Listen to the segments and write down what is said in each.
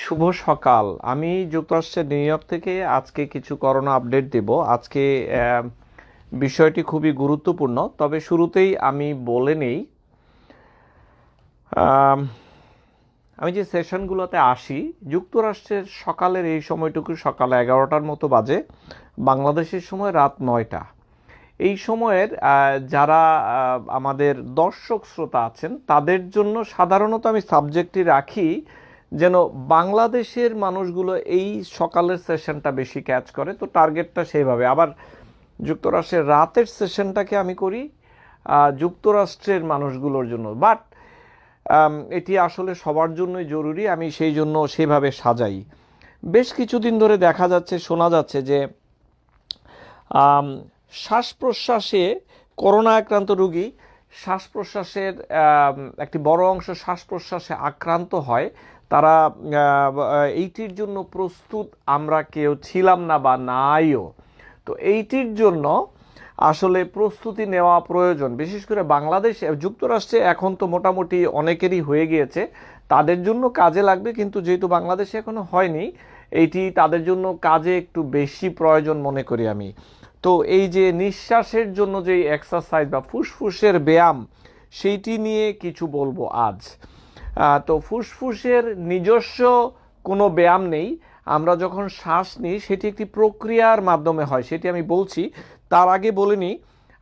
শুভ সকাল। আমি যুক্তরাষ্ট্রের নিউ ইয়র্ক থেকে আজকে কিছু করোনা আপডেট দেব। আজকে বিষয়টি খুবই গুরুত্বপূর্ণ, তবে শুরুতেই আমি বলে নেই, আম, আমি যে সেশনগুলোতে আসি যুক্তরাষ্ট্রের সকালের এই সময়টুকু সকাল 11টার মতো বাজে, বাংলাদেশের সময় রাত 9টা। এই সময়ের যারা আমাদের দর্শক শ্রোতা আছেন তাদের জন্য সাধারণত আমি সাবজেক্টটি রাখি যেন বাংলাদেশের মানুষগুলো এই সকালের সেশনটা বেশি ক্যাচ করে, তো টার্গেটটা সেইভাবে। আবার যুক্তরাষ্ট্রের রাতের সেশনটাকে আমি করি যুক্তরাষ্ট্রের মানুষগুলোর জন্য, বাট এটি আসলে সবার জন্যই জরুরি, আমি সেই জন্য সেভাবে সাজাই। বেশ কিছুদিন ধরে দেখা যাচ্ছে, শোনা যাচ্ছে যে শ্বাস প্রশ্বাসে করোনা আক্রান্ত রোগী শ্বাস প্রশ্বাসের একটি বড় অংশ শ্বাস প্রশ্বাসে আক্রান্ত হয়, তারা এইটির জন্য প্রস্তুত আমরা কেউ ছিলাম না বা নাইও। তো এইটির জন্য আসলে প্রস্তুতি নেওয়া প্রয়োজন, বিশেষ করে বাংলাদেশ যুক্তরাষ্ট্রে এখন তো মোটামুটি অনেকেরই হয়ে গিয়েছে, তাদের জন্য কাজে লাগবে, কিন্তু যেহেতু বাংলাদেশে এখনো হয়নি, এইটি তাদের জন্য কাজে একটু বেশি প্রয়োজন মনে করি আমি। তো এই যে নিঃশ্বাসের জন্য যে এক্সারসাইজ বা ফুসফুসের ব্যায়াম, সেইটি নিয়ে কিছু বলবো আজ। তো ফুসফুসের নিজস্ব কোনো ব্যায়াম নেই, আমরা যখন শ্বাস নিই সেটি একটি প্রক্রিয়ার মাধ্যমে হয়, সেটি আমি বলছি। তার আগে বলে নিই,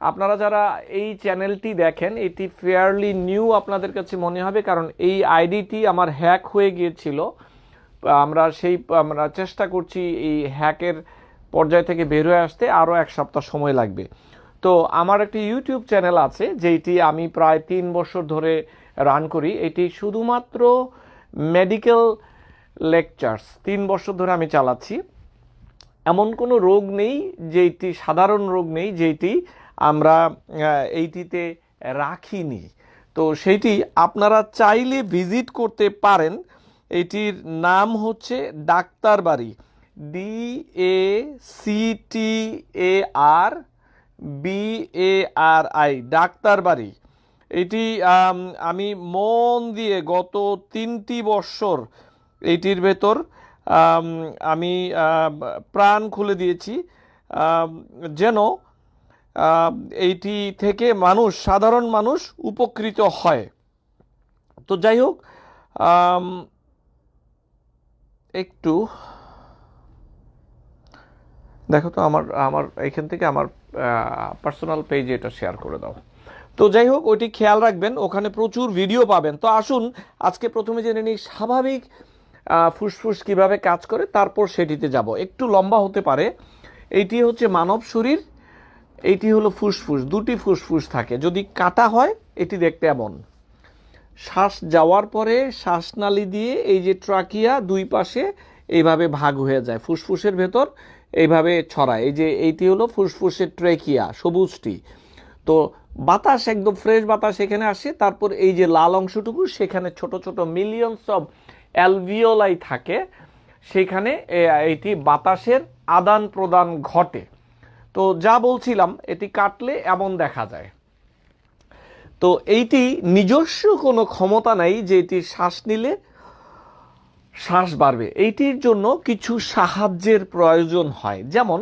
আপনারা যারা এই চ্যানেলটি দেখেন এটি ফেয়ারলি নিউ আপনাদের কাছে মনে হবে, কারণ এই আইডিটি আমার হ্যাক হয়ে গিয়েছিল। আমরা চেষ্টা করছি এই হ্যাকের পর্যায় থেকে বের হয়ে আসতে, আরও 1 সপ্তাহ সময় লাগবে। তো আমার একটি ইউটিউব চ্যানেল আছে যেটি আমি প্রায় 3 বছর ধরে রান করি, এটি শুধুমাত্র মেডিকেল লেকচার্স 3 বছর ধরে আমি চালাচ্ছি। এমন কোনো রোগ নেই যেটি সাধারণ রোগ নেই যেটি আমরা এইটিতে রাখিনি, তো সেইটি আপনারা চাইলে ভিজিট করতে পারেন। এটির নাম হচ্ছে ডাক্তারবাড়ি, DACTARBARI, ডাক্তারবাড়ি। এটি আমি মন দিয়ে গত 3টি বছর এইটির ভেতর আমি প্রাণ খুলে দিয়েছি, যেন এইটি থেকে সাধারণ মানুষ উপকৃত হয়। তো যাই হোক, একটু দেখো তো আমার আমার এখান থেকে আমার পার্সোনাল পেজে এটা শেয়ার করে দাও। তো যাই হোক, ওইটি খেয়াল রাখবেন, ওখানে প্রচুর ভিডিও পাবেন। তো আসুন আজকে প্রথমে জেনে নিই স্বাভাবিক ফুসফুস কিভাবে কাজ করে, তারপর সেটিতে যাব। একটু লম্বা হতে পারে। এইটি হচ্ছে মানব শরীর, এইটি হলো ফুসফুস, দুটি ফুসফুস থাকে। যদি কাটা হয় এটি দেখতে এমন, শ্বাস যাওয়ার পরে শ্বাসনালী দিয়ে এই যে ট্রাকিয়া দুই পাশে এইভাবে ভাগ হয়ে যায়, ফুসফুসের ভেতর এইভাবে ছড়ায়। এই যে এইটি হলো ফুসফুসের ট্রেকিয়া, সবুজটি। তো বাতাস, একদম ফ্রেশ বাতাস এখানে আসে, তারপর এই যে লাল অংশটুকু সেখানে ছোট ছোট মিলিয়নস অফ অ্যালভিওলাই থাকে, সেখানে এইটি বাতাসের আদান প্রদান ঘটে। তো যা বলছিলাম, এটি কাটলে এমন দেখা যায়। তো এইটি নিজস্ব কোনো ক্ষমতা নাই যে এটি শ্বাস নিলে শ্বাস বাড়বে, এইটির জন্য কিছু সাহায্যের প্রয়োজন হয়। যেমন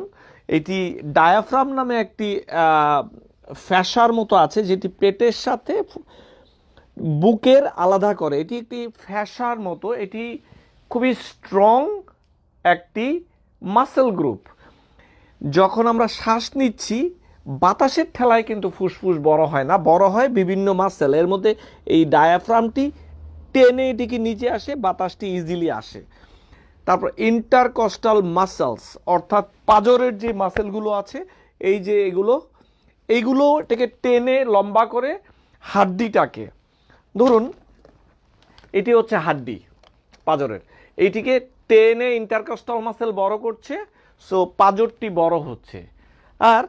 এটি ডায়াফ্রাম নামে একটি ফ্যাসার মতো আছে, যেটি পেটের সাথে বুকের আলাদা করে। এটি একটি ফ্যাসার মতো, এটি খুবই স্ট্রং একটি মাসেল গ্রুপ। যখন আমরা শ্বাস নিচ্ছি বাতাসের ঠেলায় কিন্তু ফুসফুস বড় হয় না, বড় হয় বিভিন্ন মাসেল, এর মধ্যে এই ডায়াফ্রামটি টেনে এটিকে নিচে আসে, বাতাসটি ইজিলি আসে। তারপর ইন্টারকস্টাল মাসেলস, অর্থাৎ পাঁজরের যে মাসেলগুলো আছে, এই যে এইগুলো এটাকে টেনে লম্বা করে হাড্ডিটাকে, ধরুন এটি হচ্ছে হাড্ডি পাঁজরের, এইটিকে টেনে ইন্টারকস্টাল মাসেল বড় করছে, সো পাঁজরটি বড় হচ্ছে। আর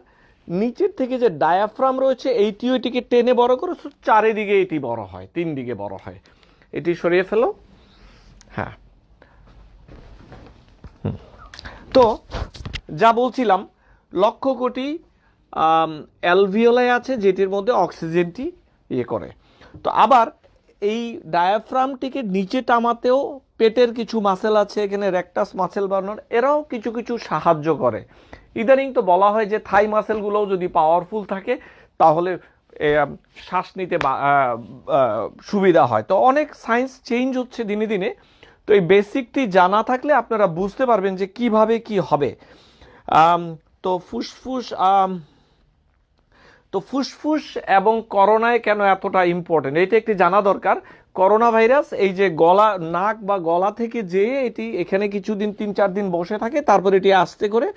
নিচের থেকে যে ডায়াফ্রাম রয়েছে এইটিও এটিকে টেনে বড় করে, চারিদিকে এটি বড় হয়, 3 দিকে বড় হয়। এটি সরিয়ে ফেলো। হ্যাঁ, তো যা বলছিলাম, লক্ষ কোটি অ্যালভিওলাই আছে যেটির মধ্যে অক্সিজেনটি ইয়ে করে। তো আবার এই ডায়াফ্রামটিকে নিচে টামাতেও পেটের কিছু মাসেল আছে, এখানে রেকটাস মাসেল বানানোর, এরাও কিছু কিছু সাহায্য করে। ইদানিং তো বলা হয় যে থাই মাসেলগুলোও যদি পাওয়ারফুল থাকে তাহলে শ্বাস নিতে সুবিধা হয়। তো অনেক সায়েন্স চেঞ্জ হচ্ছে দিনে দিনে, তো এই বেসিকটি জানা থাকলে আপনারা বুঝতে পারবেন যে কিভাবে কি হবে। তো ফুসফুস এবং করোনায় কেন এতটা ইম্পর্টেন্ট, এটা একটি জানা দরকার। করোনা ভাইরাস এই যে গলা, নাক বা গলা থেকে যেয়ে এটি এখানে কিছুদিন 3-4 দিন বসে থাকে, তারপর এটি আস্তে করে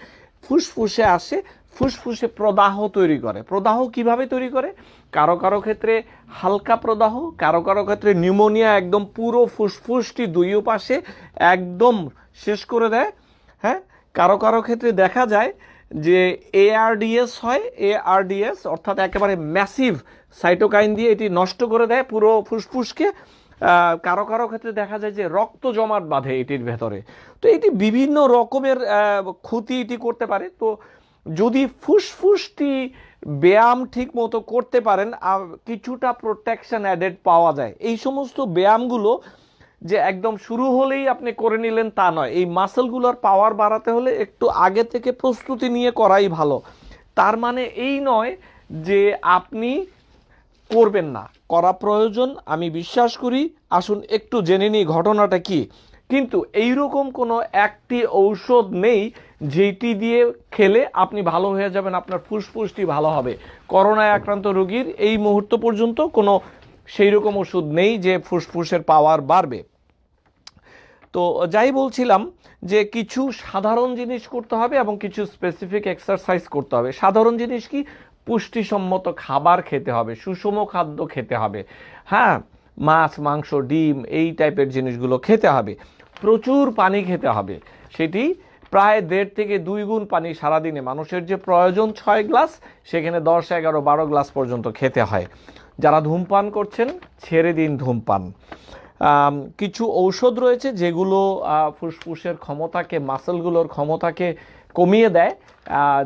ফুসফুসে আসে, ফুসফুসে প্রদাহ তৈরি করে। প্রদাহ কিভাবে তৈরি করে? কারো কারো ক্ষেত্রে হালকা প্রদাহ, কারো কারো ক্ষেত্রে নিউমোনিয়া একদম পুরো ফুসফুসটি দুই পাশে একদম শেষ করে দেয়। হ্যাঁ, কারো কারো ক্ষেত্রে দেখা যায় যে এআরডিএস হয়, এআরডিএস অর্থাৎ একেবারে ম্যাসিভ সাইটোকাইন দিয়ে এটি নষ্ট করে দেয় পুরো ফুসফুসকে। কারো কারো ক্ষেত্রে দেখা যায় যে রক্ত জমাট বাঁধে এটির ভেতরে। তো এটি বিভিন্ন রকমের ক্ষতি এটি করতে পারে। তো যদি ফুসফুসটি ব্যায়াম ঠিক মতো করতে পারেন, কিছুটা প্রোটেকশন অ্যাডেড পাওয়া যায়। এই সমস্ত ব্যায়ামগুলো যে একদম শুরু হলেই আপনি করে নিলেন তা নয়, এই মাসেলগুলোর পাওয়ার বাড়াতে হলে একটু আগে থেকে প্রস্তুতি নিয়ে করাই ভালো। তার মানে এই নয় যে আপনি করবেন না, করা প্রয়োজন, আমি বিশ্বাস করি। আসুন একটু জেনে নিই ঘটনাটা কি। কিন্তু এইরকম কোনো একটি ঔষধ নেই যেটি দিয়ে খেলে আপনি ভালো হয়ে যাবেন, আপনার ফুসফুসটি ভালো হবে। করোনায় আক্রান্ত রোগীর এই মুহূর্ত পর্যন্ত কোনো সেই রকম ওষুধ নেই যে ফুসফুসের পাওয়ার বাড়বে। তো যাই বলছিলাম যে কিছু সাধারণ জিনিস করতে হবে এবং কিছু স্পেসিফিক এক্সারসাইজ করতে হবে। সাধারণ জিনিস কি? পুষ্টিসম্মত খাবার খেতে হবে, সুষম খাদ্য খেতে হবে। হ্যাঁ, মাছ, মাংস, ডিম এই টাইপের জিনিসগুলো খেতে হবে। প্রচুর পানি খেতে হবে, সেটি প্রায় 1.5 থেকে 2 গুণ পানি সারাদিনে। মানুষের যে প্রয়োজন 6 গ্লাস, সেখানে 10, 11, 12 গ্লাস পর্যন্ত খেতে হয়। যারা ধূমপান করছেন ছেড়ে দিন ধূমপান। কিছু ঔষধ রয়েছে যেগুলো ফুসফুসের ক্ষমতাকে, মাসেলগুলোর ক্ষমতাকে কমিয়ে দেয়।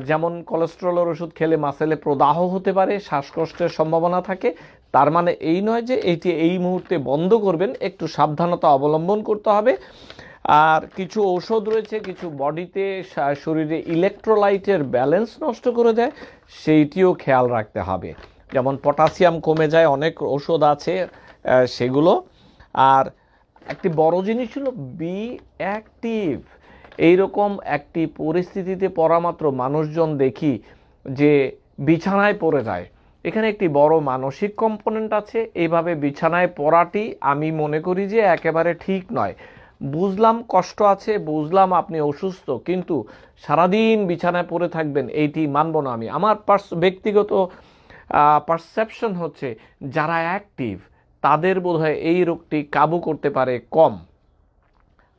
যেমন কোলেস্টেরলের ওষুধ খেলে মাসেলে প্রদাহ হতে পারে, শ্বাসকষ্টের সম্ভাবনা থাকে। তার মানে এই নয় যে এটি এই মুহূর্তে বন্ধ করবেন, একটু সাবধানতা অবলম্বন করতে হবে। আর কিছু ঔষধ রয়েছে কিছু বডিতে, শরীরে ইলেকট্রোলাইটের ব্যালেন্স নষ্ট করে দেয়, সেইটিও খেয়াল রাখতে হবে। যেমন পটাশিয়াম কমে যায়, অনেক ওষুধ আছে সেগুলো। আর একটি বড় জিনিস হলো বি অ্যাক্টিভ। এইরকম একটি পরিস্থিতিতে পড়া মাত্র মানুষজন দেখি যে বিছানায় পড়ে যায়। এখানে একটি বড় মানসিক কম্পোনেন্ট আছে। এইভাবে বিছানায় পড়াটি আমি মনে করি যে একেবারে ঠিক নয়। বুঝলাম কষ্ট আছে, বুঝলাম আপনি অসুস্থ, কিন্তু সারাদিন বিছানায় পড়ে থাকবেন এইটি মানব না আমি। আমার ব্যক্তিগত পারসেপশন হচ্ছে যারা অ্যাক্টিভ তাদের বোধহয় এই রোগটি কাবু করতে পারে কম।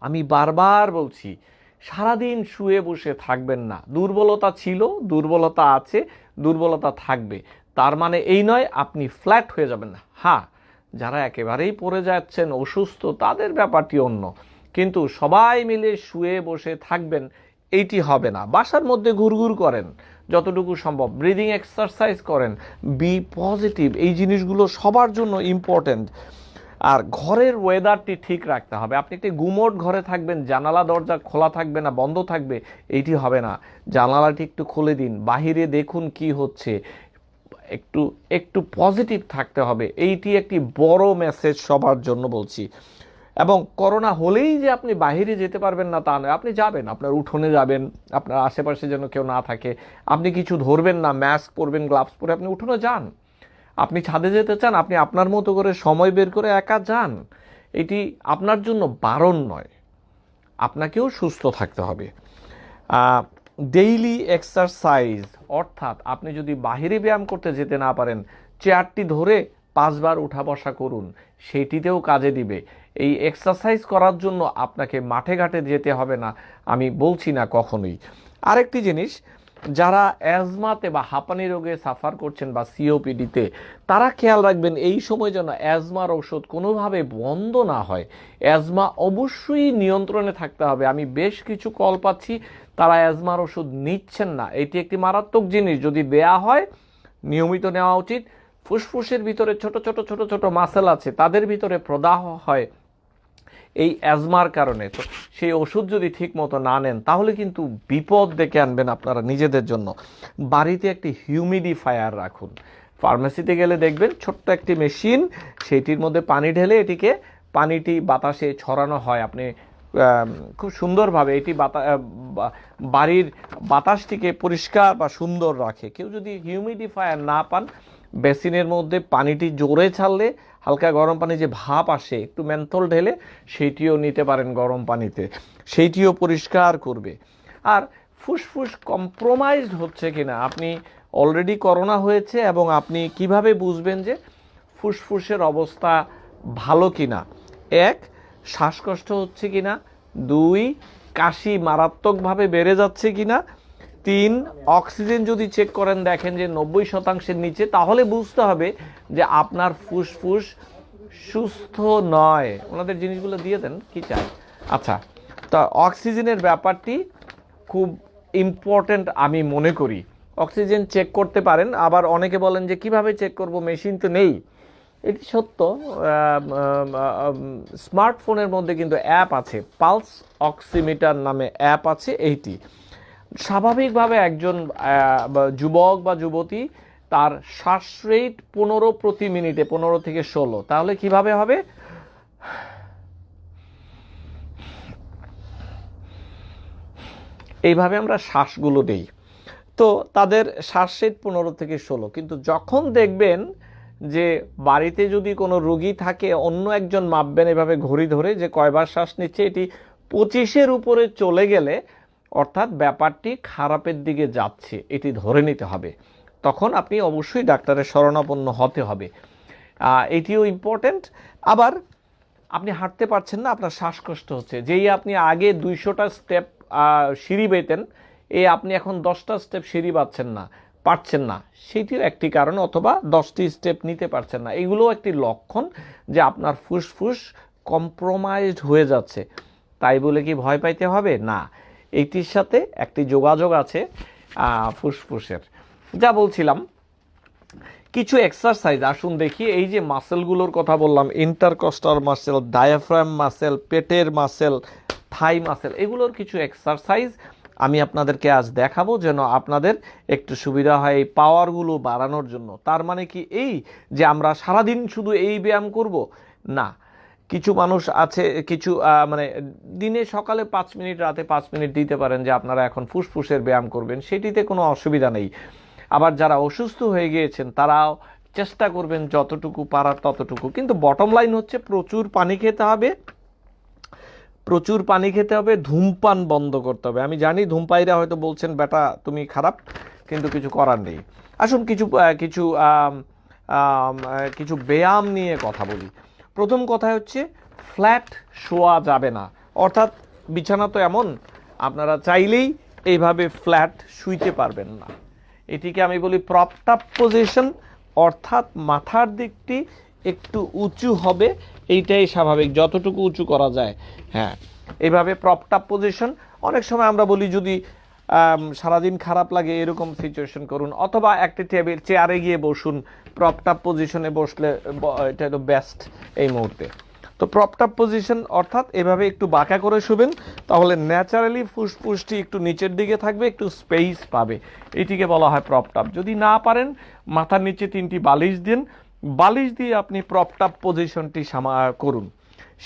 আমি বারবার বলছি, সারাদিন শুয়ে বসে থাকবেন না। দুর্বলতা ছিল, দুর্বলতা আছে, দুর্বলতা থাকবে। তার মানে এই নয় আপনি ফ্ল্যাট হয়ে যাবেন না। হ্যাঁ, যারা একেবারেই পড়ে যাচ্ছেন, অসুস্থ, তাদের ব্যাপারটি অন্য। কিন্তু সবাই মিলে শুয়ে বসে থাকবেন এইটি হবে না। বাসার মধ্যে ঘুরঘুর করেন যতটুকু সম্ভব, ব্রিদিং এক্সারসাইজ করেন, বি পজিটিভ। এই জিনিসগুলো সবার জন্য ইম্পর্টেন্ট। আর ঘরের ওয়েদারটি ঠিক রাখতে হবে। আপনি একটি গুমোট ঘরে থাকবেন, জানালা দরজা খোলা থাকবে না, বন্ধ থাকবে, এইটি হবে না। জানালাটি একটু খুলে দিন, বাহিরে দেখুন কি হচ্ছে, একটু একটু পজিটিভ থাকতে হবে। এইটি একটি বড় মেসেজ সবার জন্য বলছি। এবং করোনা হলেই যে আপনি বাইরে যেতে পারবেন না তা নয়, আপনি যাবেন, আপনার উঠোনে যাবেন, আপনার আশেপাশে যেন কেউ না থাকে, আপনি কিছু ধরবেন না, মাস্ক পরবেন, গ্লাভস পরে আপনি উঠোনে যান। আপনি ছাদে যেতে চান, আপনি আপনার মতো করে সময় বের করে একা যান। এটি আপনার জন্য বারণ নয়, আপনাকেও সুস্থ থাকতে হবে। ডেইলি এক্সারসাইজ, অর্থাৎ আপনি যদি বাহিরে ব্যায়াম করতে যেতে না পারেন, চেয়ারটি ধরে 5 বার উঠা বসা করুন, সেইটিতেও কাজে দিবে। এই এক্সারসাইজ করার জন্য আপনাকে মাঠে ঘাটে যেতে হবে না, আমি বলছি না কখনোই। আরেকটি জিনিস, যারা অ্যাজমাতে বা হাঁপানি রোগে সাফার করছেন বা সিওপিডিতে, তারা খেয়াল রাখবেন এই সময় যেন অ্যাজমার ওষুধ কোনোভাবে বন্ধ না হয়। অ্যাজমা অবশ্যই নিয়ন্ত্রণে থাকতে হবে। আমি বেশ কিছু কল পাচ্ছি তারা অ্যাজমার ওষুধ নিচ্ছেন না। এটি একটি মারাত্মক জিনিস, যদি দেয়া হয় নিয়মিত নেওয়া উচিত। ফুসফুসের ভিতরে ছোট ছোট ছোট ছোট মাসেল আছে, তাদের ভিতরে প্রদাহ হয় এই অ্যাজমার কারণে। তো সেই ওষুধ যদি ঠিক মতো না নেন তাহলে কিন্তু বিপদ ডেকে আনবেন আপনারা নিজেদের জন্য। বাড়িতে একটি হিউমিডিফায়ার রাখুন। ফার্মেসিতে গেলে দেখবেন ছোট্ট একটি মেশিন, সেইটির মধ্যে পানি ঢেলে এটিকে পানিটি বাতাসে ছড়ানো হয়। আপনি খুব সুন্দরভাবে এটি বাড়ির বাতাসটিকে পরিষ্কার বা সুন্দর রাখে। কেউ যদি হিউমিডিফায়ার না পান, বেসিনের মধ্যে পানিটি জোরে ছাড়লে হালকা গরম পানি যে ভাপ আসে, একটু মেন্থল ঢেলে সেইটিও নিতে পারেন গরম পানিতে, সেইটিও পরিষ্কার করবে। আর ফুসফুস কম্প্রোমাইজড হচ্ছে কিনা, আপনি অলরেডি করোনা হয়েছে এবং আপনি কিভাবে বুঝবেন যে ফুসফুসের অবস্থা ভালো কিনা? এক, শ্বাসকষ্ট হচ্ছে কিনা। দুই, কাশি মারাত্মকভাবে বেড়ে যাচ্ছে কিনা। তিন, অক্সিজেন যদি চেক করেন দেখেন যে 90%-এর নিচে, তাহলে বুঝতে হবে যে আপনার ফুসফুস সুস্থ নয়। ওনাদের জিনিসগুলো দিয়ে দেন, কি চাই। আচ্ছা, তা অক্সিজেনের ব্যাপারটি খুব ইম্পর্ট্যান্ট আমি মনে করি। অক্সিজেন চেক করতে পারেন। আবার অনেকে বলেন যে কিভাবে চেক করব, মেশিন তো নেই। এটি সত্য, স্মার্টফোনের মধ্যে কিন্তু অ্যাপ আছে, পালস অক্সিমিটার নামে অ্যাপ আছে। এইটি স্বাভাবিকভাবে একজন যুবক বা যুবতী তার শ্বাস রেট 15 প্রতি মিনিটে, 15 থেকে 16, তাহলে কিভাবে হবে? এইভাবে আমরা শ্বাসগুলো দেই। তো তাদের শ্বাস রেট 15 থেকে 16। কিন্তু যখন দেখবেন যে বাড়িতে যদি কোনো রোগী থাকে, অন্য একজন মাপবেন এভাবে ঘড়ি ধরে যে কয়বার শ্বাস নিচ্ছে, এটি 25-এর উপরে চলে গেলে অর্থাৎ ব্যাপারটি খারাপের দিকে যাচ্ছে, এটি ধরে নিতে হবে। তখন আপনি অবশ্যই ডাক্তারের শরণাপন্ন হতে হবে। এটিও ইম্পর্টেন্ট। আবার আপনি হাঁটতে পারছেন না, আপনার শ্বাসকষ্ট হচ্ছে, যেই আপনি আগে 200টা স্টেপ সিঁড়ি বেতেন, আপনি এখন 10টা স্টেপ সিঁড়ি পারছেন না, সেটিও একটি কারণ। অথবা 10টি স্টেপ নিতে পারছেন না, এগুলোও একটি লক্ষণ যে আপনার ফুসফুস কম্প্রোমাইজড হয়ে যাচ্ছে। তাই বলে কি ভয় পাইতে হবে? না, এইটির সাথে একটি যোগাযোগ আছে ফুসফুসের। যা বলছিলাম, কিছু এক্সারসাইজ আসুন দেখি। এই যে মাসেলগুলোর কথা বললাম, ইন্টারকস্টাল মাসেল, ডায়াফ্রাম মাসেল, পেটের মাসেল, থাই মাসেল, এগুলোর কিছু এক্সারসাইজ আমি আপনাদেরকে আজ দেখাবো, যেন আপনাদের একটু সুবিধা হয় এই পাওয়ারগুলো বাড়ানোর জন্য। তার মানে কি এই যে আমরা সারাদিন শুধু এই ব্যায়াম করব? না, কিছু মানুষ আছে, কিছু মানে দিনে সকালে 5 মিনিট, রাতে 5 মিনিট দিতে পারেন যে আপনারা এখন ফুসফুসের ব্যায়াম করবেন, সেটিতে কোনো অসুবিধা নেই। আবার যারা অসুস্থ হয়ে গিয়েছেন তারাও চেষ্টা করবেন যতটুকু পারার ততটুকু। কিন্তু বটম লাইন হচ্ছে প্রচুর পানি খেতে হবে, প্রচুর পানি খেতে হবে, ধূমপান বন্ধ করতে হবে। আমি জানি ধূমপায়ীরা হয়তো বলছেন বেটা তুমি খারাপ, কিন্তু কিছু করার নেই। আসুন কিছু কিছু কিছু ব্যায়াম নিয়ে কথা বলি। প্রথম কথা হচ্ছে ফ্ল্যাট শোয়া যাবে না। অর্থাৎ বিছানা তো এমন, আপনারা চাইলেই এইভাবে ফ্ল্যাট শুইতে পারবেন না। এটিকে আমি বলি প্রপড আপ পজিশন, অর্থাৎ মাথার দিকটি একটু উঁচু হবে, এইটাই স্বাভাবিক, যতটুকু উঁচু করা যায়। হ্যাঁ, এইভাবে প্রপড আপ পজিশন। অনেক সময় আমরা বলি যদি সারাদিন খারাপ লাগে এরকম সিচুয়েশন করুন, অথবা একটা টেবিল চেয়ারে গিয়ে বসুন। প্রপড আপ পজিশনে বসলে এটা তো বেস্ট এই মুহূর্তে। তো প্রপড আপ পজিশন অর্থাৎ এভাবে একটু বাঁকা করে শুবেন, তাহলে ন্যাচারালি ফুসফুসটি একটু নিচের দিকে থাকবে, একটু স্পেস পাবে। এটিকে বলা হয় প্রপড আপ। যদি না পারেন, মাথার নিচে 3টি বালিশ দিন, বালিশ দিয়ে আপনি প্রপড আপ পজিশনটি করুন,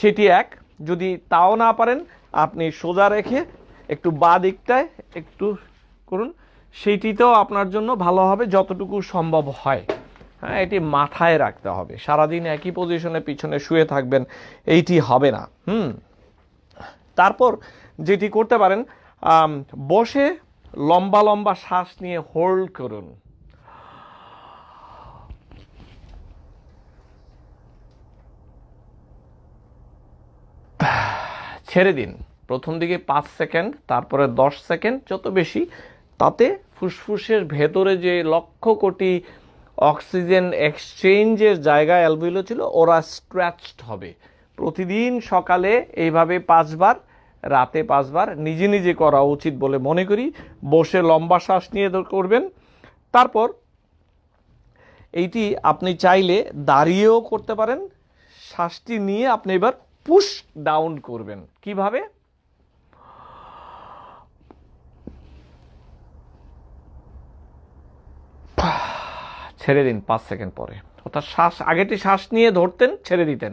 সেটি এক। যদি তাও না পারেন, আপনি সোজা রেখে একটু বাঁ দিকটায় একটু করুন, সেইটিতেও আপনার জন্য ভালো হবে যতটুকু সম্ভব হয়। হ্যাঁ, এটি মাথায় রাখতে হবে। সারাদিন একই পজিশনে পিছনে শুয়ে থাকবেন, এইটি হবে না। তারপর যেটি করতে পারেন, বসে লম্বা লম্বা শ্বাস নিয়ে হোল্ড করুন। ছেড়ে দিন। প্রথম দিকে 5 সেকেন্ড, তারপরে 10 সেকেন্ড, যত বেশি তাতে ফুসফুসের ভেতরে যে লক্ষ কোটি অক্সিজেন এক্সচেঞ্জের জায়গা অ্যালভিওল ছিল, ওরা স্ট্রেচড হবে। প্রতিদিন সকালে এইভাবে 5 বার, রাতে 5 বার নিজে নিজে করা উচিত বলে মনে করি। বসে লম্বা শ্বাস নিয়ে করবেন। তারপর এইটি আপনি চাইলে দাঁড়িয়েও করতে পারেন। শ্বাসটি নিয়ে আপনি এবার পুশ ডাউন করবেন। কিভাবে? ছেড়ে দিন 5 সেকেন্ড পরে। অর্থাৎ আগেটি শ্বাস নিয়ে ধরতেন, ছেড়ে দিতেন।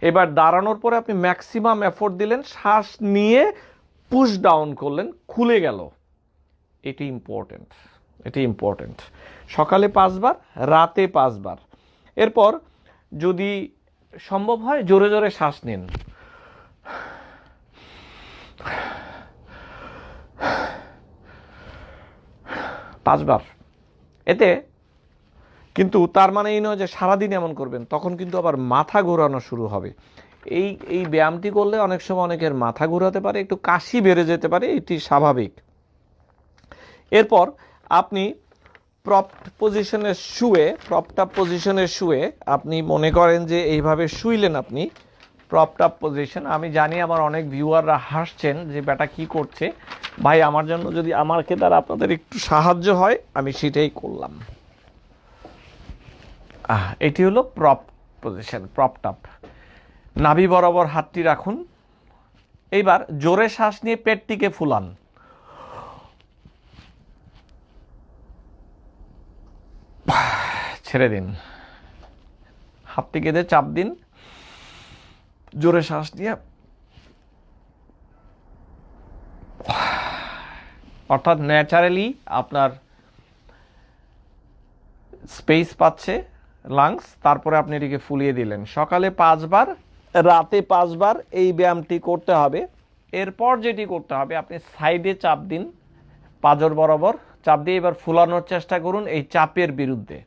এবার দাঁড়ানোর পরে আপনি ম্যাক্সিমাম এফোর্ট দিলেন, শ্বাস নিয়ে পুশ ডাউন করলেন, খুলে গেল। এটি ইম্পর্টেন্ট, এটি ইম্পর্টেন্ট। সকালে 5 বার, রাতে 5 বার। এরপর যদি সম্ভব হয় জোরে জোরে শ্বাস নিন। পাঁচবার। এতে কিন্তু তার মানে এই নয় যে সারাদিন এমন করবেন, তখন কিন্তু আবার মাথা ঘোরানো শুরু হবে। এই ব্যায়ামটি করলে অনেক সময় অনেকের মাথা ঘোরাতে পারে, একটু কাশি বেড়ে যেতে পারে, এটি স্বাভাবিক। এরপর আপনি প্রপড পজিশনে শুয়ে আপনি মনে করেন যে এইভাবে শুইলেন আপনি প্রপড আপ পজিশন। আমি জানি আমার অনেক ভিউয়াররা হাসছেন যে বেটা কি করছে ভাই, আমার জন্য যদি আমাকে দ্বারা আপনাদের একটু সাহায্য হয় আমি সেটাই করলাম। এটি হলো প্রপ পজিশন, প্রপড আপ। নাভি বরাবর হাতটি রাখুন। এইবার জোরে শ্বাস নিয়ে পেটটিকে ফুলান। ছেড়ে দিন। হাতটি কেঁধে চাপ দিন, জোরে শ্বাস নিয়ে, অর্থাৎ ন্যাচারালি আপনার স্পেস পাচ্ছে লাংস, তারপরে আপনি এটিকে ফুলিয়ে দিলেন। সকালে 5 বার, রাতে 5 বার এই ব্যায়ামটি করতে হবে। এরপর যেটি করতে হবে, আপনি সাইডে চাপ দিন, পাঁজর বরাবর চাপ দিয়ে এবার ফুলানোর চেষ্টা করুন এই চাপের বিরুদ্ধে।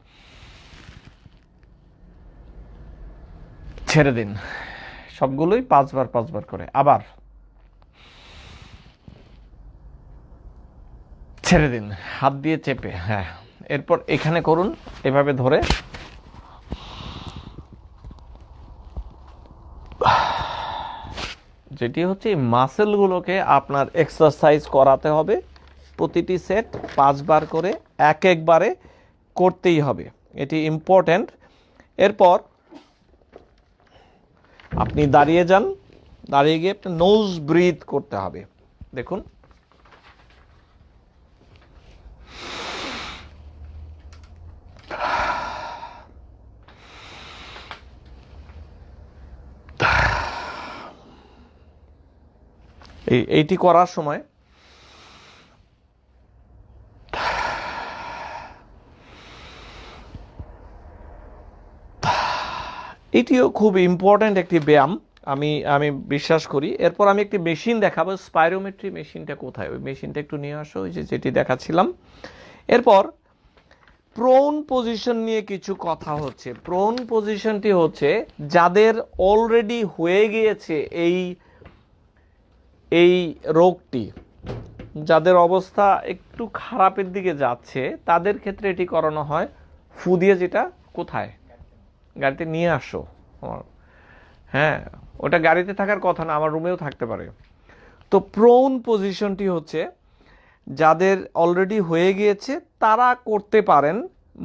ছেড়ে দিন। সবগুলোই 5 বার 5 বার করে। আবার ছেড়ে দিন, হাত দিয়ে চেপে। হ্যাঁ, এরপর এখানে করুন এভাবে ধরে। যেটি হচ্ছে মাসেলগুলোকে আপনার এক্সারসাইজ করাতে হবে। প্রতিটি সেট 5 বার করে একবারে করতেই হবে, এটি ইম্পর্ট্যান্ট। এরপর আপনি দাঁড়িয়ে যান, দাঁড়িয়ে গিয়ে আপনি নোজ ব্রিথ করতে হবে। দেখুন, এইটি করার সময় এটিও খুব ইম্পর্ট্যান্ট একটি ব্যায়াম, আমি বিশ্বাস করি। এরপর আমি একটি মেশিন দেখাবো, স্পাইরোমেট্রি মেশিনটা কোথায়, ওই মেশিনটা একটু নিয়ে আসো, ওই যেটি দেখাচ্ছিলাম। এরপর প্রোন পজিশন নিয়ে কিছু কথা হচ্ছে। প্রোন পজিশনটি হচ্ছে যাদের অলরেডি হয়ে গিয়েছে এই রোগটি, যাদের অবস্থা একটু খারাপের দিকে যাচ্ছে, তাদের ক্ষেত্রে এটি করানো হয় ফু দিয়ে। যেটা কোথায়, গাড়িতে নিয়ে আসো। হ্যাঁ, ওটা গাড়িতে থাকার কথা না, আমার রুমেও থাকতে পারে। তো প্রোন পজিশনটি হচ্ছে যাদের অলরেডি হয়ে গিয়েছে তারা করতে পারেন।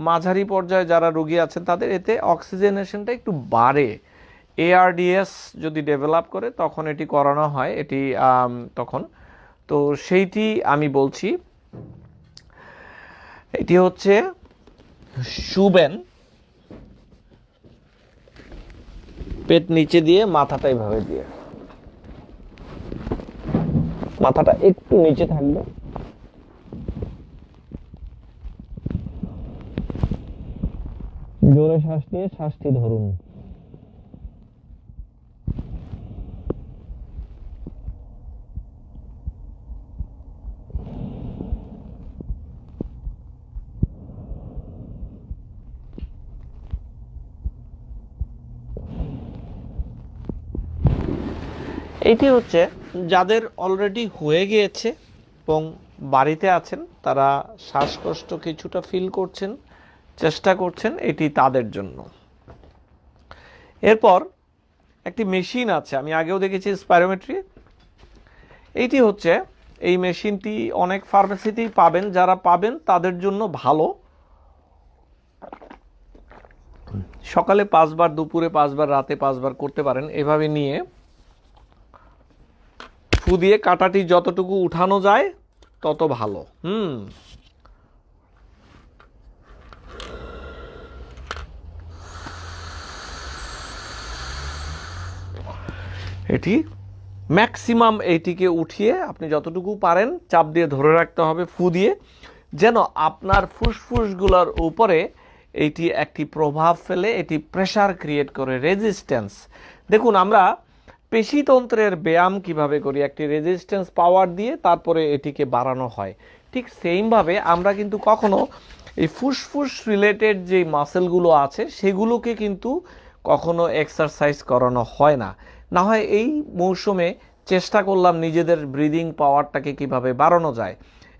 মাঝারি পর্যায়ে যারা রোগী আছেন তাদের এতে অক্সিজেনেশনটা একটু বাড়ে। ARDS যদি ডেভেলপ করে তখন এটি করানো হয়, এটি তখন। তো সেইটি আমি বলছি, এটি হচ্ছে শুবেন, পেট নিচে দিয়ে মাথাটা এইভাবে দিয়ে, মাথাটা একটু নিচে থাকবে, জোরে শ্বাস নিয়ে শ্বাসটি ধরুন। এইটি হচ্ছে যাদের অলরেডি হয়ে গিয়েছে এবং বাড়িতে আছেন, তারা শ্বাসকষ্ট কিছুটা ফিল করছেন, চেষ্টা করছেন, এটি তাদের জন্য। এরপর একটি মেশিন আছে, আমি আগেও দেখেছি স্পাইরোমেট্রি। এইটি হচ্ছে, এই মেশিনটি অনেক ফার্মেসিতেই পাবেন, যারা পাবেন তাদের জন্য ভালো। সকালে 5 বার, দুপুরে 5 বার, রাতে 5 বার করতে পারেন। এভাবে নিয়ে ফু দিয়ে কাঁটাটি যতটুকু উঠানো যায় তত ভালো। এটি ম্যাক্সিমাম এইটিকে উঠিয়ে আপনি যতটুকু পারেন চাপ দিয়ে ধরে রাখতে হবে ফু দিয়ে, যেন আপনার ফুসফুসগুলোর উপরে এইটি একটি প্রভাব ফেলে, এটি প্রেসার ক্রিয়েট করে, রেজিস্ট্যান্স। দেখুন আমরা পেশিতন্ত্রের ব্যায়াম কিভাবে করি, একটি রেজিস্ট্যান্স পাওয়ার দিয়ে তারপরে এটিকে বাড়ানো হয়, ঠিক সেইমভাবে আমরা কিন্তু কখনো এই ফুসফুস রিলেটেড যে মাসেলগুলো আছে সেগুলোকে কিন্তু কখনো এক্সারসাইজ করানো হয় না। না হয় এই মৌসুমে চেষ্টা করলাম নিজেদের ব্রিদিং পাওয়ারটাকে কিভাবে বাড়ানো যায়।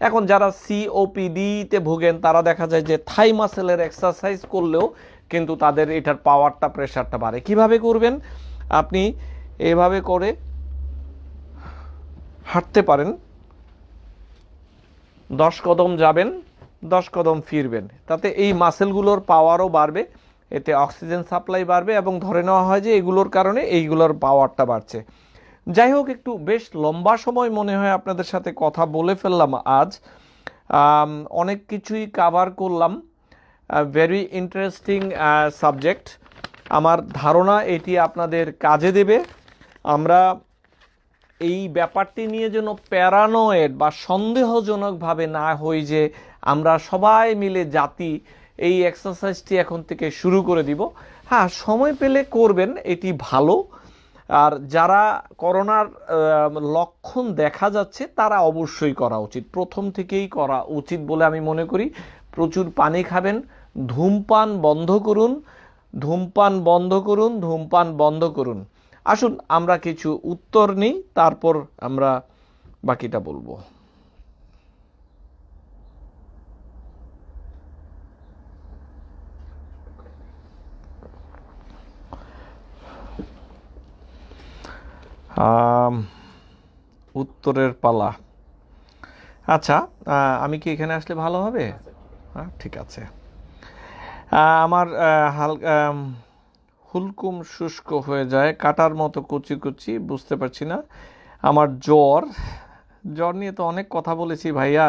এখন যারা সিওপিডিতে ভোগেন তারা দেখা যায় যে থাই মাসেলের এক্সারসাইজ করলেও কিন্তু তাদের এটার পাওয়ারটা, প্রেশারটা বাড়ে। কিভাবে করবেন? আপনি এভাবে করে হাঁটতে পারেন, 10 কদম যাবেন, 10 কদম ফিরবেন, তাতে এই মাসেলগুলোর পাওয়ারও বাড়বে, এতে অক্সিজেন সাপ্লাই বাড়বে এবং ধরে নেওয়া হয় যে এগুলোর কারণে এইগুলোর পাওয়ারটা বাড়ছে। যাই হোক, একটু বেশ লম্বা সময় মনে হয় আপনাদের সাথে কথা বলে ফেললাম আজ। অনেক কিছুই কাভার করলাম, ভেরি ইন্টারেস্টিং সাবজেক্ট। আমার ধারণা এটি আপনাদের কাজে দেবে। আমরা এই ব্যাপারটি নিয়ে যেন প্যারানয়েড বা সন্দেহজনকভাবে না হই যে আমরা সবাই মিলে জাতি এই এক্সারসাইজটি এখন থেকে শুরু করে দিব। হ্যাঁ, সময় পেলে করবেন, এটি ভালো। আর যারা করোনার লক্ষণ দেখা যাচ্ছে তারা অবশ্যই করা উচিত, প্রথম থেকেই করা উচিত বলে আমি মনে করি। প্রচুর পানি খাবেন, ধূমপান বন্ধ করুন, ধূমপান বন্ধ করুন, ধূমপান বন্ধ করুন। আসুন আমরা কিছু উত্তর নিই, তারপর আমরা বাকিটা বলবো। উত্তরের পালা। আচ্ছা, আমি কি এখানে আসলে ভালো হবে? হ্যাঁ, ঠিক আছে। আমার হালকা হুলকুম শুষ্ক হয়ে যায়, কাটার মতো কুচি কুচি, বুঝতে পারছি না। আমার জ্বর নিয়ে তো অনেক কথা বলেছি ভাইয়া।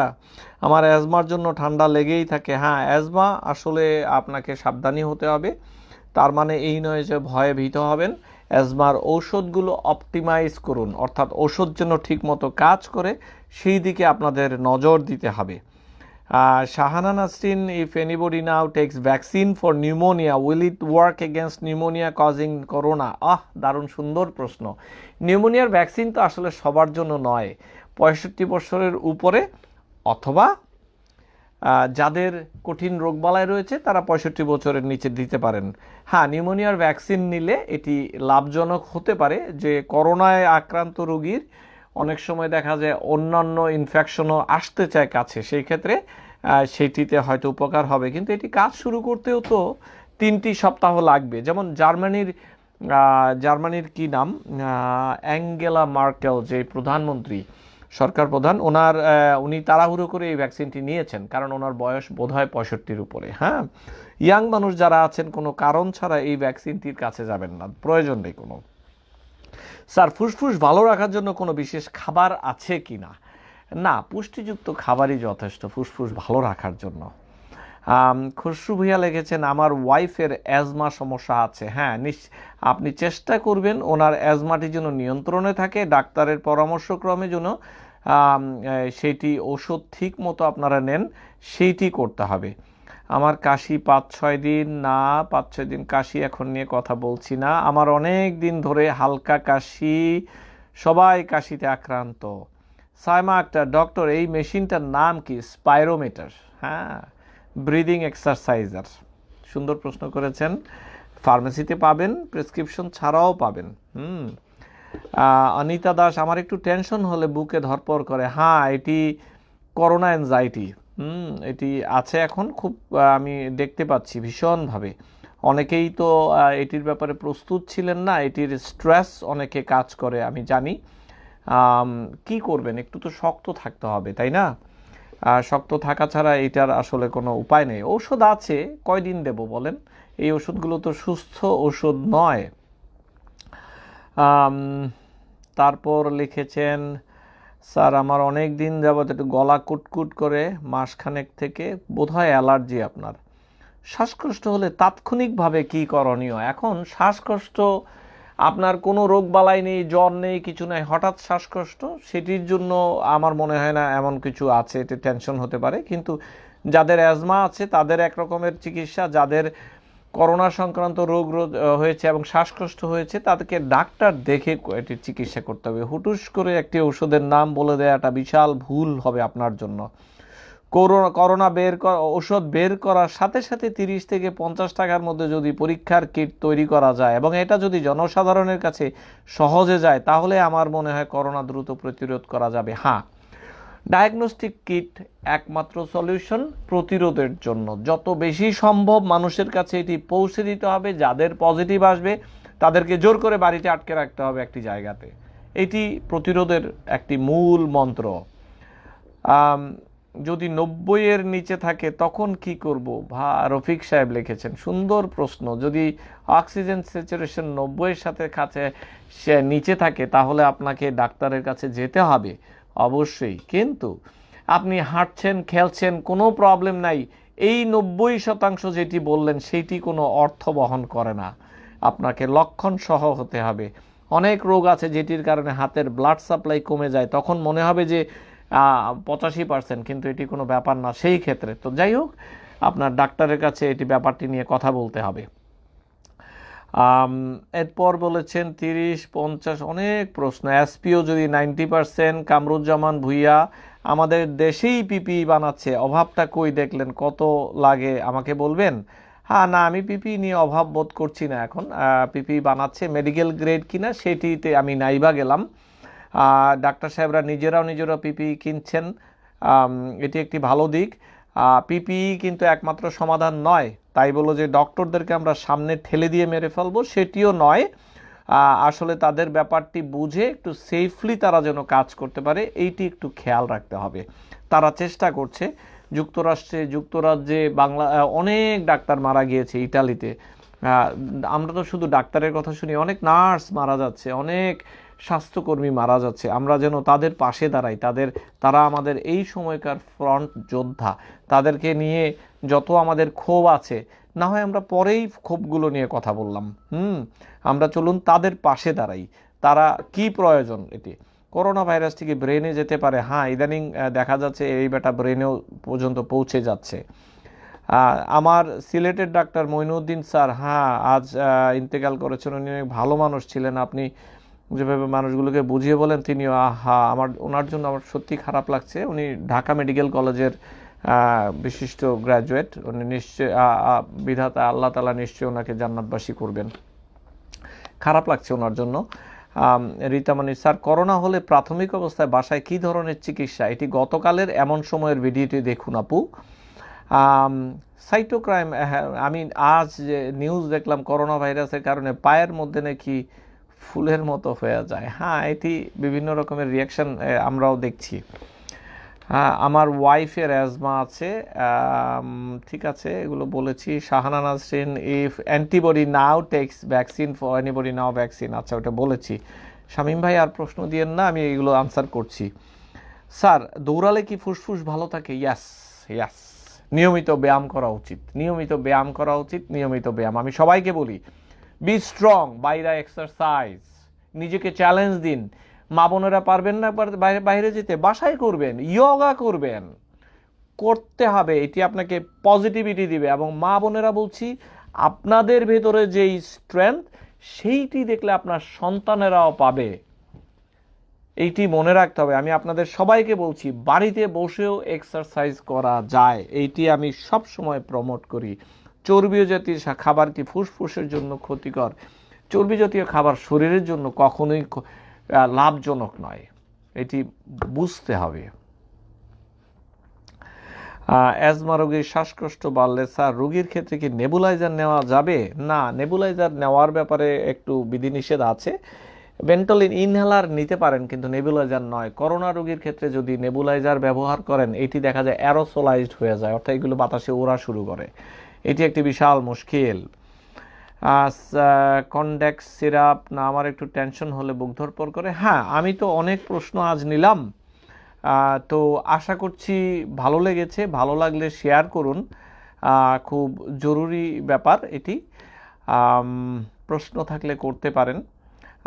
আমার অ্যাজমার জন্য ঠান্ডা লেগেই থাকে। হ্যাঁ, অ্যাজমা আসলে আপনাকে সাবধানী হতে হবে, তার মানে এই নয় যে ভয়ে ভীত হবেন। অ্যাজমার ঔষধগুলো অপটিমাইজ করুন, অর্থাৎ ওষুধ যেন ঠিক মতো কাজ করে সেই দিকে আপনাদের নজর দিতে হবে। Shahana Nasrin, if anybody now takes vaccine for pneumonia, will it work against pneumonia causing corona? দারুণ সুন্দর প্রশ্ন। নিউমোনিয়ার ভ্যাকসিন তো আসলে সবার জন্য নয়, 65 বছরের উপরে অথবা যাদের কঠিন রোগবালাই রয়েছে তারা 65 বছরের নিচে দিতে পারেন। হ্যাঁ, নিউমোনিয়ার ভ্যাকসিন নিলে এটি লাভজনক হতে পারে, যে করোনায় আক্রান্ত রোগীর অনেক সময় দেখা যায় অন্যান্য ইনফেকশনও আসতে চায় কাছে, সেই ক্ষেত্রে সেটিতে হয়তো উপকার হবে, কিন্তু এটি কাজ শুরু করতেও তো 3টি সপ্তাহ লাগবে। যেমন জার্মানির কি নাম, অ্যাঙ্গেলা মার্কেল, যে প্রধানমন্ত্রী, সরকার প্রধান, উনি তাড়াহুড়ো করে এই ভ্যাকসিনটি নিয়েছেন, কারণ ওনার বয়স বোধহয় 65-র উপরে। হ্যাঁ, ইয়াং মানুষ যারা আছেন কোনো কারণ ছাড়া এই ভ্যাকসিনটির কাছে যাবেন না, প্রয়োজন নেই কোনো। স্যার, ফুসফুস ভালো রাখার জন্য কোনো বিশেষ খাবার আছে কি না? না, পুষ্টিযুক্ত খাবারই যথেষ্ট ফুসফুস ভালো রাখার জন্য। খসরু ভুইয়া লিখেছেন আমার ওয়াইফের অ্যাজমা সমস্যা আছে। হ্যাঁ, আপনি চেষ্টা করবেন ওনার অ্যাজমাটি যেন নিয়ন্ত্রণে থাকে, ডাক্তারের পরামর্শক্রমে যেন সেইটি ওষুধ ঠিক মতো আপনারা নেন, সেইটি করতে হবে। আমার কাশি 5-6 দিন, না 5-6 দিন কাশি এখন নিয়ে কথা বলছি না, আমার অনেক দিন ধরে হালকা কাশি, সবাই কাশিতে আক্রান্ত। সাইমা আক্তার, ডক্টর এই মেশিনটার নাম কি? স্পাইরোমিটার। হ্যাঁ, ব্রিদিং এক্সারসাইজার। সুন্দর প্রশ্ন করেছেন, ফার্মেসিতে পাবেন, প্রেসক্রিপশন ছাড়াও পাবেন। অনিতা দাস, আমার একটু টেনশন হলে বুকে ধরপড় করে। হ্যাঁ, এটি করোনা অ্যাংজাইটি। এটি আছে এখন খুব, আমি দেখতে পাচ্ছি ভীষণভাবে। অনেকেই তো এটির ব্যাপারে প্রস্তুত ছিলেন না, এটির স্ট্রেস অনেকে কাজ করে আমি জানি। কি করবেন, একটু তো শক্ত থাকতে হবে, তাই না? শক্ত থাকা ছাড়া এটার আসলে কোনো উপায় নেই। ঔষধ আছে, কয়দিন দেব বলেন? এই ওষুধগুলো তো সুস্থ ওষুধ নয়। তারপর লিখেছেন, স্যার আমার অনেক দিন যাবত একটু গলা কুটকুট করে, মাসখানেক থেকে বোধহয় অ্যালার্জি। আপনার শ্বাসকষ্ট হলে তাৎক্ষণিকভাবে কি করণীয়? এখন শ্বাসকষ্ট আপনার কোনো রোগ বালাই নেই, জ্বর নেই, কিছু নাই, হঠাৎ শ্বাসকষ্ট, সেটির জন্য আমার মনে হয় না এমন কিছু আছে, এতে টেনশন হতে পারে। কিন্তু যাদের অ্যাজমা আছে তাদের এক রকমের চিকিৎসা, যাদের করোনা সংক্রান্ত রোগ হয়েছে এবং শ্বাসকষ্ট হয়েছে তাদেরকে ডাক্তার দেখে এটির চিকিৎসা করতে হবে। হুটুস করে একটি ওষুধের নাম বলে দেওয়াটা বিশাল ভুল হবে আপনার জন্য। করোনা ওষুধ বের করার সাথে সাথে 30 থেকে 50 টাকার মধ্যে যদি পরীক্ষার কিট তৈরি করা যায় এবং এটা যদি জনসাধারণের কাছে সহজে যায়, তাহলে আমার মনে হয় করোনা দ্রুত প্রতিরোধ করা যাবে। হ্যাঁ, ডায়াগনস্টিক কিট একমাত্র সলিউশন প্রতিরোধের জন্য। যত বেশি সম্ভব মানুষের কাছে এটি পৌঁছে দিতে হবে। যাদের পজিটিভ আসবে তাদেরকে জোর করে বাড়িতে আটকে রাখতে হবে একটি জায়গাতে। এটি প্রতিরোধের একটি মূল মন্ত্র। যদি 90-এর নিচে থাকে তখন কি করব? রফিক সাহেব লিখেছেন, সুন্দর প্রশ্ন। যদি অক্সিজেন স্যাচুরেশন 90-এর সাথে সে নিচে থাকে তাহলে আপনাকে ডাক্তারের কাছে যেতে হবে অবশ্যই। কিন্তু আপনি হাঁটছেন, খেলছেন, কোনো প্রবলেম নাই, এই 90% যেটি বললেন সেটি কোনো অর্থ বহন করে না। আপনাকে লক্ষণ সহ হতে হবে। অনেক রোগ আছে যেটির কারণে হাতের ব্লাড সাপ্লাই কমে যায়, তখন মনে হবে যে 85%, কিন্তু এটি কোনো ব্যাপার না সেই ক্ষেত্রে। তো যাই হোক, আপনার ডাক্তারের কাছে এটি ব্যাপারটি নিয়ে কথা বলতে হবে। এরপর বলেছেন 30-50 অনেক প্রশ্ন। এসপিও যদি 90%। কামরুজ্জামান ভুইয়া, আমাদের দেশেই পিপি বানাচ্ছে, অভাবটা কই দেখলেন? কত লাগে আমাকে বলবেন? হ্যাঁ, না, আমি পিপি নিয়ে অভাব বোধ করছি না এখন। পিপি বানাচ্ছে, মেডিকেল গ্রেড কিনা সেটিতে আমি নাইবা গেলাম। ডাক্তার সাহেবরা নিজেরাও পিপি কিনছেন, এটি একটি ভালো দিক। পিপি কিন্তু একমাত্র সমাধান নয়, তাই বলো যে ডক্টরদেরকে আমরা সামনে ঠেলে দিয়ে মেরে ফেলবো, সেটিও নয়। আসলে তাদের ব্যাপারটি বুঝে একটু সেফলি তারা যেন কাজ করতে পারে, এইটি একটু খেয়াল রাখতে হবে। তারা চেষ্টা করছে। যুক্তরাজ্যে অনেক ডাক্তার মারা গিয়েছে, ইটালিতে। আমরা তো শুধু ডাক্তারের কথা শুনি, অনেক নার্স মারা যাচ্ছে, অনেক স্বাস্থ্যকর্মী মারা যাচ্ছে। আমরা যেন তাদের পাশে দাঁড়াই। তারা আমাদের এই সময়কার ফ্রন্ট যোদ্ধা। তাদেরকে নিয়ে যত আমাদের ক্ষোভ আছে, না হয় আমরা পরেই ক্ষোভগুলো নিয়ে কথা বললাম। আমরা চলুন তাদের পাশে দাঁড়াই। তারা কি প্রয়োজন, এটি করোনা ভাইরাস থেকে ব্রেনে যেতে পারে। হ্যাঁ, ইদানিং দেখা যাচ্ছে এই ব্যাটা ব্রেনেও পর্যন্ত পৌঁছে যাচ্ছে। আমার সিলেটের ডাক্তার মঈনুদ্দিন স্যার, হ্যাঁ, আজ ইন্তেকাল করেছেন। উনি অনেক ভালো মানুষ ছিলেন। আপনি যেভাবে মানুষগুলোকে বুঝিয়ে বলেন, তিনিও ওনার জন্য আমার সত্যি খারাপ লাগছে। উনি ঢাকা মেডিকেল কলেজের বিশিষ্ট গ্র্যাজুয়েট। উনি নিশ্চয় বিধাতা আল্লাহ তাআলা নিশ্চয়ই ওনাকে জান্নাতবাসী করবেন। খারাপ লাগছে ওনার জন্য। রীতামণি স্যার, করোনা হলে প্রাথমিক অবস্থায় বাসায় কি ধরনের চিকিৎসা? এটি গতকালের এমন সময়ের ভিডিওটি দেখুন আপু। সাইটোক্রাইম, আমি আজ যে নিউজ দেখলাম করোনা ভাইরাসের কারণে পায়ের মধ্যে নাকি ফুলের মতো হয়ে যায়। হ্যাঁ, এটি বিভিন্ন রকমের রিয়াকশন আমরাও দেখছি। হ্যাঁ, আমার ওয়াইফের অ্যাজমা আছে। ঠিক আছে, এগুলো বলেছি। Shahana Nasrin, if antibody now takes vaccine for anybody now vaccine, আচ্ছা ওটা বলেছি। শামীম ভাই আর প্রশ্ন দিয়েন না, আমি এগুলো আনসার করছি। স্যার, দৌড়ালে কি ফুসফুস ভালো থাকে? ইয়াস, নিয়মিত ব্যায়াম করা উচিত। নিয়মিত ব্যায়াম আমি সবাইকে বলি। বি স্ট্রং, বাইরে এক্সারসাইজ, নিজেকে চ্যালেঞ্জ দিন। মা বোনেরা পারবেন না বাইরে যেতে, বাসায় করবেন, ইয়োগা করবেন, করতে হবে। এটি আপনাকে পজিটিভিটি দিবে। এবং মা বোনেরা বলছি, আপনাদের ভেতরে যেই স্ট্রেংথ, সেইটি দেখলে আপনার সন্তানেরাও পাবে। এইটি মনে রাখতে হবে। আমি আপনাদের সবাইকে বলছি, বাড়িতে বসেও এক্সারসাইজ করা যায়। এইটি আমি সব সময় প্রমোট করি। চর্বি জাতীয় খাবার কি ফুসফুসের জন্য ক্ষতিকর? চর্বি জাতীয় খাবার শরীরের জন্য কখনোই লাভজনক নয়, এটি বুঝতে হবে। অ্যাজমা রোগীর শ্বাসকষ্ট বাড়লে স্যার, রোগীর ক্ষেত্রে কি নেবুলাইজার নেওয়া যাবে? না, নেবুলাইজার নেওয়ার ব্যাপারে একটু বিধিনিষেধ আছে। ভেন্টলিন ইনহেলার নিতে পারেন, কিন্তু নেবুলাইজার নয়। করোনা রোগীর ক্ষেত্রে যদি নেবুলাইজার ব্যবহার করেন, এটি দেখা যায় অ্যারোসোলাইজড হয়ে যায়, অর্থাৎ এগুলো বাতাসে ওড়া শুরু করে। এটি একটি বিশাল মুশকিল। কন্ডেক্স সিরাপ না, আমার একটু টেনশন হলে বুক ধরপড় করে। হ্যাঁ, আমি তো অনেক প্রশ্ন আজ নিলাম, তো আশা করছি ভালো লেগেছে। ভালো লাগলে শেয়ার করুন, খুব জরুরি ব্যাপার এটি। আম, প্রশ্ন থাকলে করতে পারেন।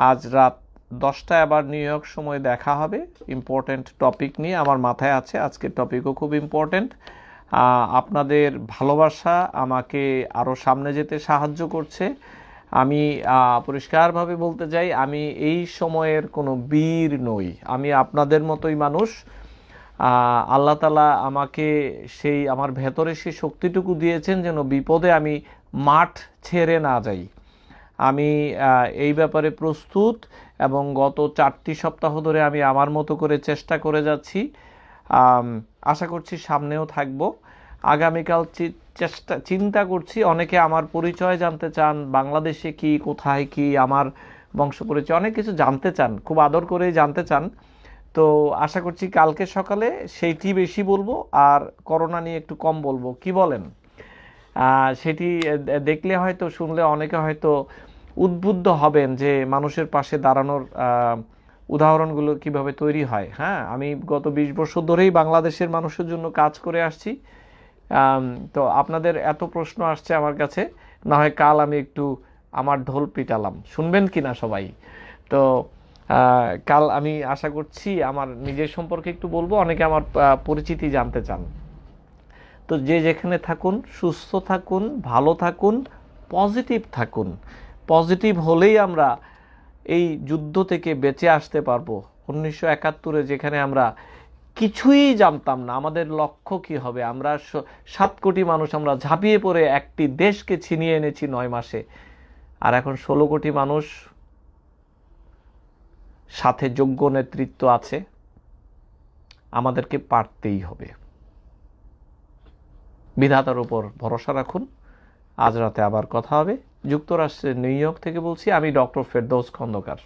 আজ রাত 10টায় আবার নিউ ইয়র্ক সময় দেখা হবে ইম্পর্ট্যান্ট টপিক নিয়ে। আমার মাথায় আছে আজকের টপিকও খুব ইম্পর্ট্যান্ট। আপনাদের ভালোবাসা আমাকে আরও সামনে যেতে সাহায্য করছে। আমি পরিষ্কারভাবে বলতে চাই, আমি এই সময়ের কোনো বীর নই, আমি আপনাদের মতোই মানুষ। আল্লাহ তাআলা আমাকে সেই আমার ভেতরে সেই শক্তিটুকু দিয়েছেন যেন বিপদে আমি মাঠ ছেড়ে না যাই। আমি এই ব্যাপারে প্রস্তুত, এবং গত 4টি সপ্তাহ ধরে আমি আমার মতো করে চেষ্টা করে যাচ্ছি। আশা করছি সামনেও থাকব। আগামীকাল চিন্তা করছি, অনেকে আমার পরিচয় জানতে চান, বাংলাদেশে কি, কোথায় কি, আমার বংশ পরিচয়, অনেক কিছু জানতে চান, খুব আদর করেই জানতে চান। তো আশা করছি কালকে সকালে সেইটি বেশি বলবো, আর করোনা নিয়ে একটু কম বলবো। কি বলেন? সেটি দেখলে হয়তো, শুনলে অনেকে হয়তো উদ্বুদ্ধ হবেন যে মানুষের পাশে দাঁড়ানোর উদাহরণগুলো কিভাবে তৈরি হয়। হ্যাঁ, আমি গত 20 বছর ধরেই বাংলাদেশের মানুষের জন্য কাজ করে আসছি। তো আপনাদের এত প্রশ্ন আসছে আমার কাছে, না হয় কাল আমি একটু আমার ঢোল পিটালাম, শুনবেন কিনা সবাই। তো কাল আমি আশা করছি আমার নিজের সম্পর্কে একটু বলবো, অনেকে আমার পরিচিতি জানতে চান। তো যে যেখানে থাকুন, সুস্থ থাকুন, ভালো থাকুন, পজিটিভ থাকুন। পজিটিভ হলেই আমরা এই যুদ্ধ থেকে বেঁচে আসতে পারবো। 1971-এ যেখানে আমরা কিছুই জানতাম না আমাদের লক্ষ্য কি হবে, আমরা 7 কোটি মানুষ আমরা ঝাঁপিয়ে পড়ে একটি দেশকে ছিনিয়ে এনেছি 9 মাসে। আর এখন 16 কোটি মানুষ, সাথে যোগ্য নেতৃত্ব আছে। আমাদেরকে পারতেই হবে। বিধাতার উপর ভরসা রাখুন। আজ রাতে আবার কথা হবে। যুক্তরাষ্ট্রের নিউ ইয়র্ক থেকে বলছি, আমি ডক্টর ফেরদৌস খন্দকার।